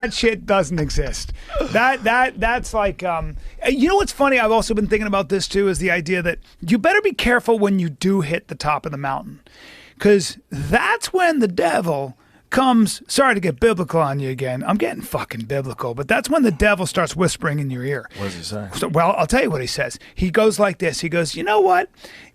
That shit doesn't exist. That's like you know what's funny? I've also been thinking about this too, is the idea that you better be careful when you do hit the top of the mountain, because that's when the devil comes. Sorry to get biblical on you again. I'm getting fucking biblical, but that's when the devil starts whispering in your ear. What does he say? So, well, I'll tell you what he says. He goes like this. He goes, you know what?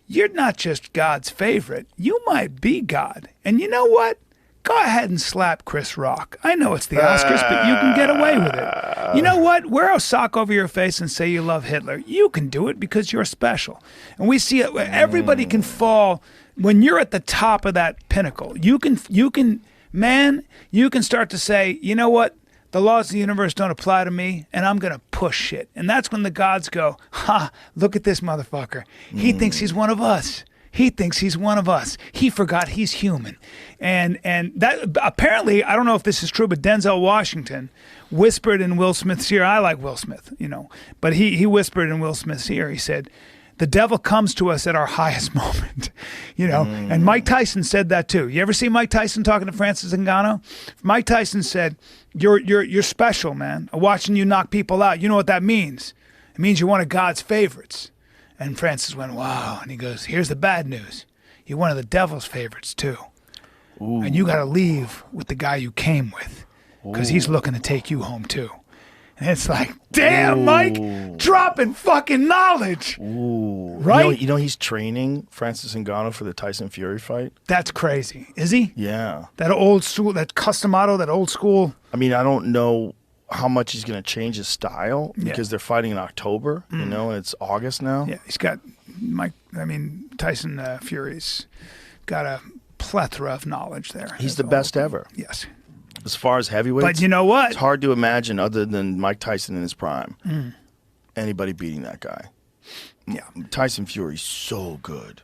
You're not just God's favorite. You might be God. And you know what? Go ahead and slap Chris Rock. I know it's the Oscars, but you can get away with it. You know what? Wear a sock over your face and say you love Hitler. You can do it because you're special. And we see it. Everybody can fall when you're at the top of that pinnacle. You can start to say, you know what? The laws of the universe don't apply to me, and I'm going to push shit. And that's when the gods go, ha, look at this motherfucker. He thinks he's one of us. He thinks he's one of us. He forgot he's human. And that apparently, I don't know if this is true, but Denzel Washington whispered in Will Smith's ear. I like Will Smith, but he whispered in Will Smith's ear. He said, the devil comes to us at our highest moment, And Mike Tyson said that too. You ever see Mike Tyson talking to Francis Ngannou? Mike Tyson said, "You're special, man. Watching you knock people out. You know what that means? It means you're one of God's favorites." And Francis went, wow. And he goes, here's the bad news. You're one of the devil's favorites, too. Ooh. And you got to leave with the guy you came with, because he's looking to take you home, too. And it's like, damn, Mike, dropping fucking knowledge. Ooh. Right? You know he's training Francis Ngannou for the Tyson Fury fight? That's crazy. Is he? Yeah. That old school, that customato, that old school. I mean, I don't know how much he's going to change his style, because they're fighting in October, and it's August now. Yeah, he's got Tyson Fury's got a plethora of knowledge there. He's the best ever. Yes. As far as heavyweights, but you know what? It's hard to imagine, other than Mike Tyson in his prime, anybody beating that guy. Yeah. Tyson Fury's so good.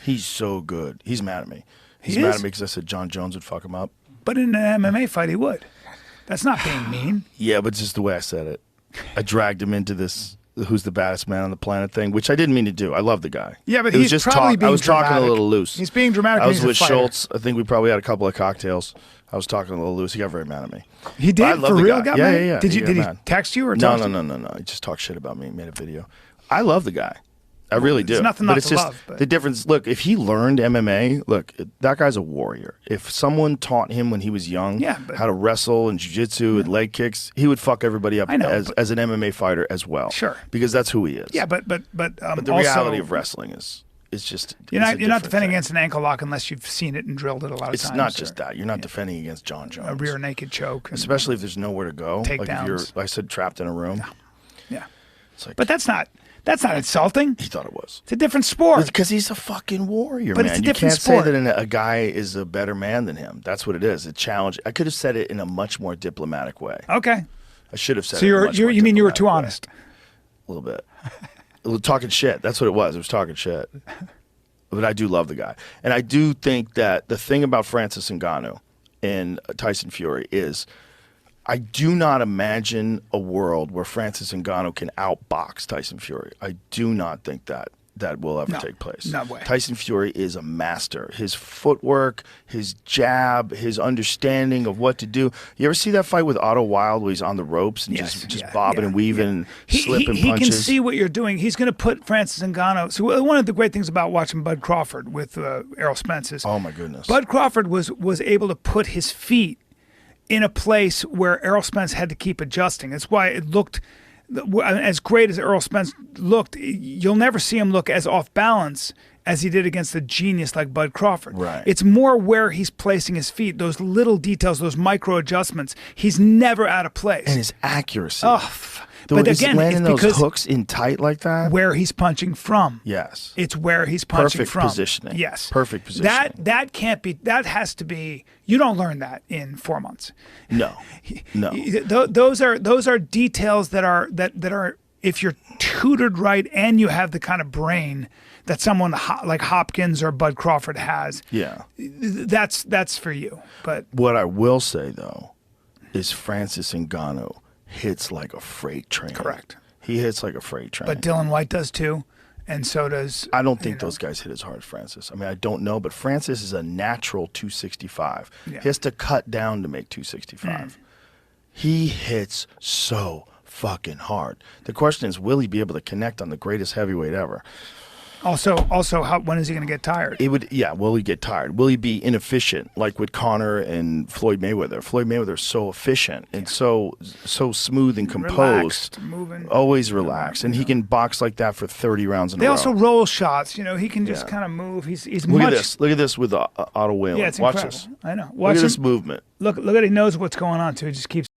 He's so good. He's mad at me. He's mad at me because I said John Jones would fuck him up. But in an MMA fight, he would. That's not being mean. Yeah, but it's just the way I said it. I dragged him into this who's the baddest man on the planet thing, which I didn't mean to do. I love the guy. Yeah, but he's just probably being I was dramatic. talking a little loose. He's being dramatic. I was with Schultz. I think we probably had a couple of cocktails. I was talking a little loose. He got very mad at me. He did? For real? Got mad? Yeah. Did he text you or talk to you? No. He just talked shit about me. He made a video. I love the guy. I really do. There's nothing but not it's to just love. But the difference. Look, if he learned MMA, that guy's a warrior. If someone taught him when he was young how to wrestle and jiu-jitsu and leg kicks, he would fuck everybody up as an MMA fighter as well. Sure. Because that's who he is. Yeah, but the also, reality of wrestling is just you're not defending against an ankle lock unless you've seen it and drilled it a lot of times. It's not just that. You're not defending against John Jones. A rear naked choke. Especially if there's nowhere to go. Takedowns. Like if you're, like I said, trapped in a room. Yeah. It's like, but that's not insulting. He thought it was. It's a different sport. Because he's a fucking warrior, but man. It's a different sport. You can't say that a guy is a better man than him. That's what it is. A challenge. I could have said it in a much more diplomatic way. Okay. I should have said so it. You mean you were too honest? A little bit. Talking shit. That's what it was. It was talking shit. But I do love the guy. And I do think that the thing about Francis Ngannou and Tyson Fury is I do not imagine a world where Francis Ngannou can outbox Tyson Fury. I do not think that will ever take place. No way. Tyson Fury is a master. His footwork, his jab, his understanding of what to do. You ever see that fight with Otto Wild where he's on the ropes and just bobbing and weaving and slipping punches? He can see what you're doing. He's going to put Francis Ngannou. So one of the great things about watching Bud Crawford with Errol Spence is, oh my goodness, Bud Crawford was able to put his feet in a place where Errol Spence had to keep adjusting. That's why it looked, as great as Errol Spence looked, you'll never see him look as off balance as he did against a genius like Bud Crawford. Right. It's more where he's placing his feet, those little details, those micro adjustments. He's never out of place. And his accuracy. But again, landing it's because those hooks in tight like that. Where he's punching from. Yes. It's where he's punching Perfect from. positioning. Yes. Perfect positioning. That can't be. That has to be. You don't learn that in 4 months. No. No. Those are details that are if you're tutored right and you have the kind of brain that someone like Hopkins or Bud Crawford has. Yeah. That's for you. But what I will say though is Francis Ngannou hits like a freight train. Correct. He hits like a freight train. But Dylan White does too, and so does. I don't think those guys hit as hard as Francis. I mean, I don't know, but Francis is a natural 265. Yeah. He has to cut down to make 265. He hits so fucking hard. The question is, will he be able to connect on the greatest heavyweight ever? Also, when is he going to get tired? Will he get tired? Will he be inefficient like with Conor and Floyd Mayweather? Floyd Mayweather is so efficient and so smooth and composed, Relaxed, moving, always relaxed, and he can box like that for 30 rounds in a row. They also roll shots. He can just kind of move. He's look much. At this. Look at this with Otto Whalen. Yeah, it's Watch incredible. this. I know. Look at this movement. Look at he knows what's going on too. He just keeps.